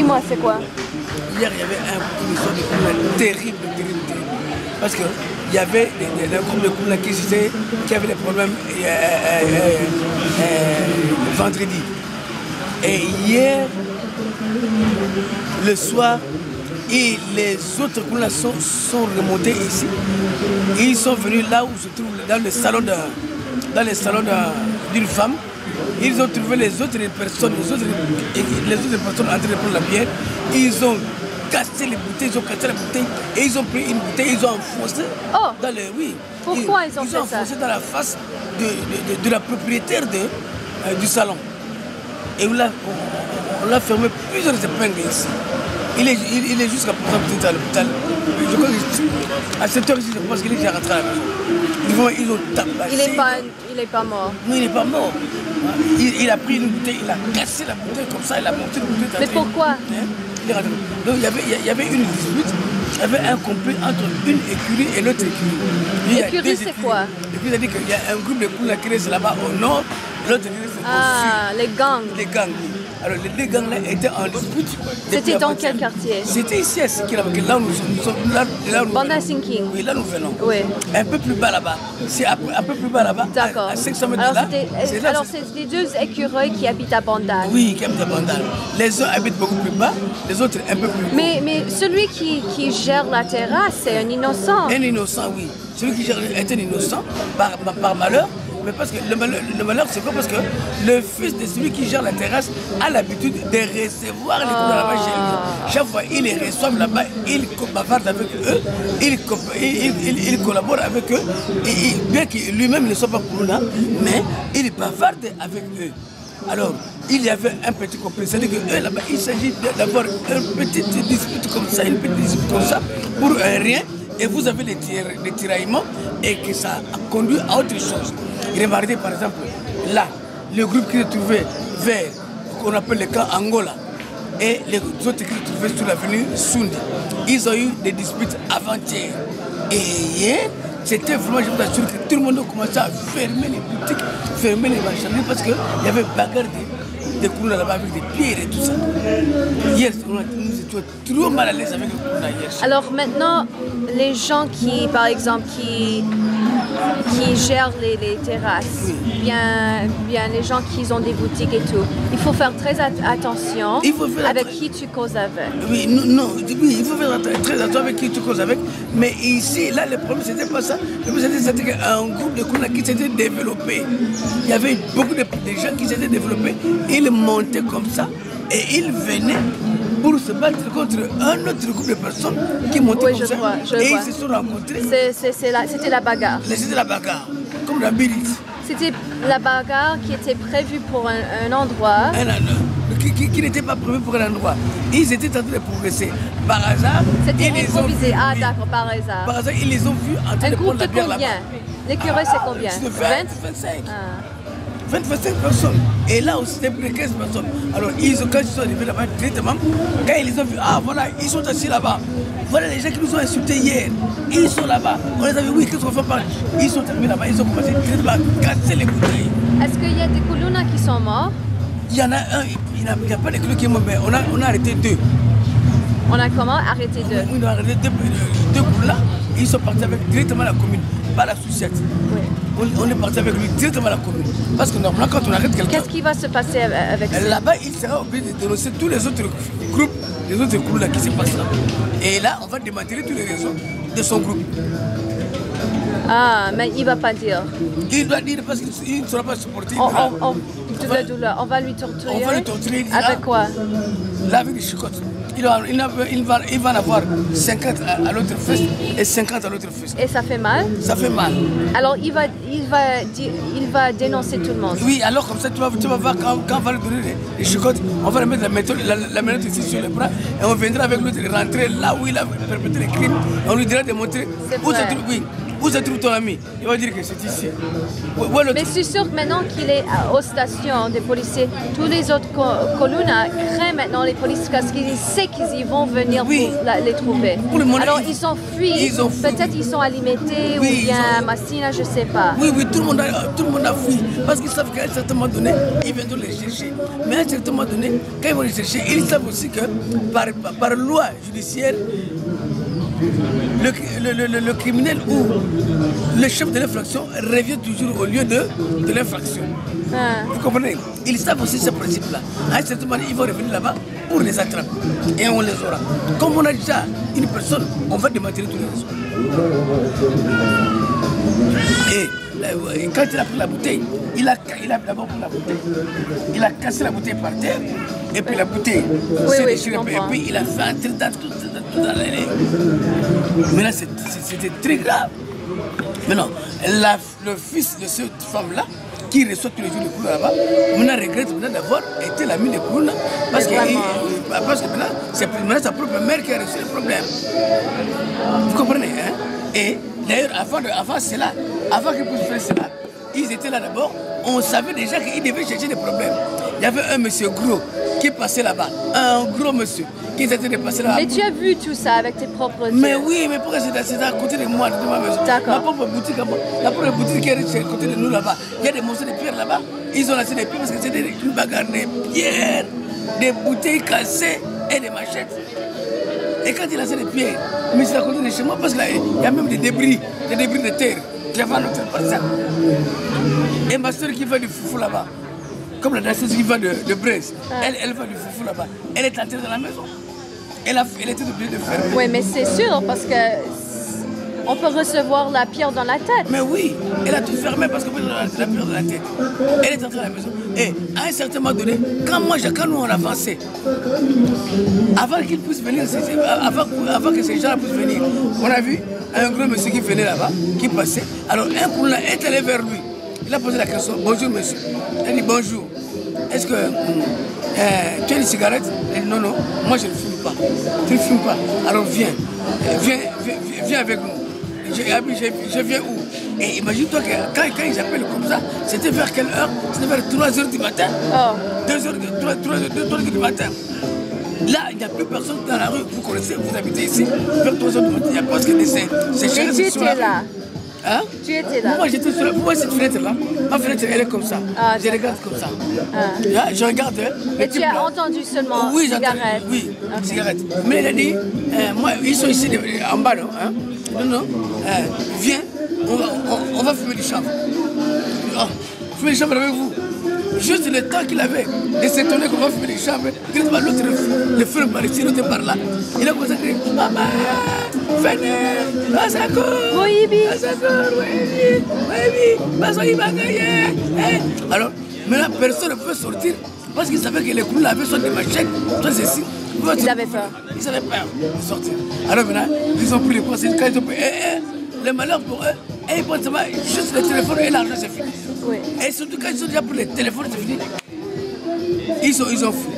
Dis-moi, c'est quoi? Hier, il y avait une histoire de couple terrible. Parce qu'il y avait un groupe de couples qui avait des problèmes vendredi. Et hier, le soir, et les autres couples sont remontés ici. Et ils sont venus là où se trouve, dans le salon d'une femme. Ils ont trouvé les autres personnes en train de prendre la bière. Ils ont cassé les bouteilles, et ils ont pris une bouteille, ils ont enfoncé dans le... Oui. Pourquoi ils ont fait ça? Ils ont enfoncé dans la face de la propriétaire du salon. Et là, on l'a fermé plusieurs épingles ici. Il est jusqu'à présent à l'hôpital. Je crois qu'à cette heure-ci, je pense qu'il est déjà rentré à la maison. Ils ont tabassé. Il n'est pas mort. Non, il n'est pas mort. Il a pris une bouteille, il a cassé la bouteille comme ça, il a monté une bouteille. Mais pourquoi? Donc il y avait une dispute, il y avait un conflit entre une écurie et l'autre écurie. L'écurie, c'est quoi? L'écurie, c'est-à-dire qu'il y a un groupe de poules qui reste là-bas au nord, l'autre reste au sud. Ah, les gangs. Les gangs. Alors les deux gangs-là étaient en dispute. C'était dans quel quartier? C'était ici à Sikila, là où nous sommes. Banda Sinking. Oui, là nous venons. Oui. Un peu plus bas là-bas. C'est un peu plus bas là-bas. D'accord. À 500 mètres de là. Alors c'est les deux écureuils qui habitent à Bandal. Oui, qui habitent à Bandal. Les uns habitent beaucoup plus bas, les autres un peu plus haut. Mais celui qui gère la terrasse, c'est un innocent. Un innocent, oui. Celui qui gère est un innocent par malheur. Mais parce que le malheur, c'est quoi? Parce que le fils de celui qui gère la terrasse a l'habitude de recevoir les coups là-bas chez lui. Chaque fois, il les reçoit là-bas, il bavarde avec eux, il collabore avec eux. Et bien que lui-même ne soit pas Koulouna, mais il bavarde avec eux. Alors, il y avait un petit conflit. C'est-à-dire que eux, là-bas, il s'agit d'avoir une petite dispute comme ça, pour un rien. Et vous avez des tiraillements et que ça a conduit à autre chose. Regardez par exemple, là, le groupe qui se trouvait vers, qu'on appelle le camp Angola, et les autres qui se trouvaient sur l'avenue Sundi, ils ont eu des disputes avant-hier. Et hier, c'était vraiment, je vous assure, que tout le monde a commencé à fermer les boutiques, fermer les marchandises, parce qu'il y avait bagarre des Koulouna là-bas avec des pierres et tout ça. Hier, nous étions trop mal à l'aise avec les Koulouna hier. Alors maintenant, les gens qui, par exemple, qui gèrent les terrasses, oui. bien les gens qui ont des boutiques et tout, il faut faire très attention avec qui tu causes avec. Oui, non, oui, il faut faire très attention avec qui tu causes avec. Mais ici, là, le problème, c'était pas ça. Le problème, c'était qu'un groupe de Koulouna qui s'était développé. Il y avait beaucoup de gens qui s'étaient développés. Ils montaient comme ça et ils venaient pour se battre contre un autre groupe de personnes qui montaient comme ça. Et ils se sont rencontrés. C'était la bagarre. C'était la bagarre, comme la Birit. C'était la bagarre qui était prévue pour un endroit. Qui n'était pas prévu pour un endroit. Ils étaient en train de progresser. Par hasard, c'était improvisé. Ah d'accord, par hasard. Par hasard, ils les ont vus en train de prendre la bière là-bas. L'écureuil, c'est combien? 25. 25 personnes. Et là aussi, c'était plus de 15 personnes. Alors, quand ils sont arrivés là-bas directement, quand ils les ont vus, ah voilà, ils sont assis là-bas. Voilà les gens qui nous ont insultés hier. Ils sont là-bas. On les a vu, oui, qu'est-ce qu'on fait par là? Ils sont arrivés là-bas, ils ont commencé directement à casser les bouteilles. Est-ce qu'il y a des Koulouna qui sont morts? Il y en a un, il n'y a pas de Koulouna qui est mort, mais on a arrêté deux. On a comment arrêté deux? On a arrêté deux Koulouna. Ils sont partis avec directement la commune, pas la société. Oui. On est parti avec lui directement à la commune. Parce que normalement, quand on arrête quelqu'un... Qu'est-ce qui va se passer avec ça? Là-bas, il sera obligé de dénoncer tous les autres groupes, les autres groupes là qui se passent là. Et là, on va démanteler tous les réseaux de son groupe. Ah, mais il ne va pas dire. Il doit dire parce qu'il ne sera pas supporté. De la douleur. On va lui torturer. On va lui torturer. Avec quoi? Là, avec des chicottes. Il va en avoir 50 à l'autre fesse et 50 à l'autre fesse. Et ça fait mal? Ça fait mal. Alors il va dénoncer tout le monde? Oui, alors comme ça, tu vas voir quand on va lui donner les chicottes, on va lui mettre la manette ici sur les bras et on viendra avec lui rentrer là où il a perpétré les crimes. On lui dira de montrer où ça trouve. Oui. Où se trouve ton ami? Il va dire que c'est ici. Mais c'est sûr que maintenant qu'il est aux stations des policiers, tous les autres colonnes craignent maintenant les policiers parce qu'ils savent qu'ils vont venir pour les trouver. Alors ils ont fui, peut-être ils sont alimentés ou bien Massina, je ne sais pas. Oui, tout le monde a fui parce qu'ils savent qu'à un certain moment donné, ils viendront les chercher. Mais à un certain moment donné, quand ils vont les chercher, ils savent aussi que par loi judiciaire, le criminel ou le chef de l'infraction revient toujours au lieu de l'infraction. Vous comprenez? Ils savent aussi ce principe-là. À un certain moment, ils vont revenir là-bas pour les attraper. Et on les aura. Comme on a déjà une personne, on va démanteler tous les autres. Et quand il a pris la bouteille, il a d'abord pris la bouteille. Il a cassé la bouteille par terre. Et puis la bouteille s'est déchirée. Et puis il a fait un trait dans tout dans les lèvres. Mais là, c'était très grave. Maintenant, le fils de cette femme-là, qui reçoit tous les jours les Koulouna là-bas, maintenant regrette d'avoir été l'ami des Koulouna. Parce que maintenant, c'est sa propre mère qui a reçu le problème. Vous comprenez, hein? Et d'ailleurs, avant cela, avant qu'ils puissent faire cela, ils étaient là d'abord, on savait déjà qu'ils devaient chercher des problèmes. Il y avait un monsieur gros qui passait là-bas, un gros monsieur qui était de passer là-bas. Mais tu as vu tout ça avec tes propres yeux? Mais oui, mais pourquoi c'est à côté de moi, de ma maison? Ma propre boutique, la propre boutique qui est à côté de nous là-bas. Il y a des morceaux de pierre là-bas. Ils ont laissé des pierres parce que c'était une bagarre de pierre, des bouteilles cassées et des machettes. Et quand il a laissé des pierres, mais c'est à côté de chez moi parce qu'il y a même des débris de terre qui avaient notre parcelle. Et ma soeur qui fait du foufou là-bas, comme la danseuse qui va de Brest, elle va du foufou là-bas. Elle est entrée dans la maison. Elle était obligée de fermer. Oui, mais c'est sûr parce que on peut recevoir la pierre dans la tête. Mais oui, elle a tout fermé parce qu'on peut la pierre dans la tête. Elle est entrée dans la maison. Et à un certain moment donné, quand nous on avançait, avant qu'ils puissent venir, avant que ces gens puissent venir, on a vu un gros monsieur qui venait là-bas, qui passait. Alors un Koulouna est allé vers lui. Il a posé la question, bonjour monsieur. Il a dit bonjour. Est-ce que tu as une cigarette? Il dit non, moi je ne fume pas. Tu ne fumes pas. Alors viens avec nous. Je viens où? Et imagine-toi que quand ils appellent comme ça, c'était vers quelle heure? C'était vers 3h du matin. 3h du matin. Là, il n'y a plus personne dans la rue. Vous connaissez, vous habitez ici. Vers 3h du matin, il n'y a pas que ces chiens qui sont là. Hein? Tu étais là. Moi j'étais sur la... Vous voyez cette fenêtre-là? Ma fenêtre elle est comme ça. Je regarde comme ça. Je regarde. Et tu as entendu seulement cigarette? Oui, cigarette. Mais il a dit, moi, ils sont ici en bas, non? Hein? Non. Viens, on va fumer du chanvre. Fumer du chanvre avec vous. Juste le temps qu'il avait de s'étonner qu'on va fumer du chanvre, l'autre, le feu par ici, l'autre par là. Il a commencé à dire, maman, venez, Asako, alors, maintenant, personne ne peut sortir parce qu'ils savaient que les Koulouna avaient soit des machettes, soit ceci. Ils avaient peur. Ils avaient peur de sortir. Alors maintenant, ils ont pris les conseils. Quand ils ont pris, le malheur pour eux, et ils pensent juste le téléphone et l'argent, c'est fini. Oui. Et surtout quand ils ont déjà pris le téléphone, c'est fini. Ils ont fui.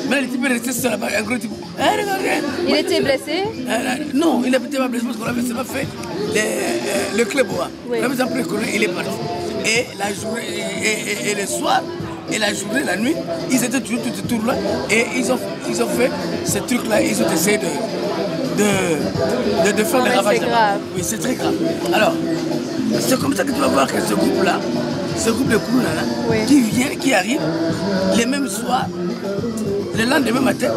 Mais le type est resté sur là-bas, un gros type. Il était blessé? Non, il n'était pas blessé parce qu'on avait seulement fait le club. Oui. On avait pris le colonel, il est parti. Et la journée, et le soir, et la journée, la nuit, ils étaient toujours tout autour là. Et ils ont fait ce truc-là, ils ont essayé de faire les ravages. C'est grave. Oui, c'est très grave. Alors, c'est comme ça que tu vas voir que ce groupe-là, ce groupe de Koulouna, qui arrive les mêmes soirs, le lendemain matin,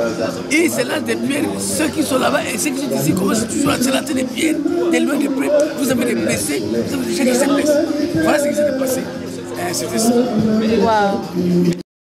et ils se lancent des pierres. Ceux qui sont là-bas et ceux qui sont ici commencent toujours à se lancer des pierres, de loin de près. Vous avez des blessés, vous avez des gens qui se blessent. Voilà ce qui s'est passé. C'était ça. Wow.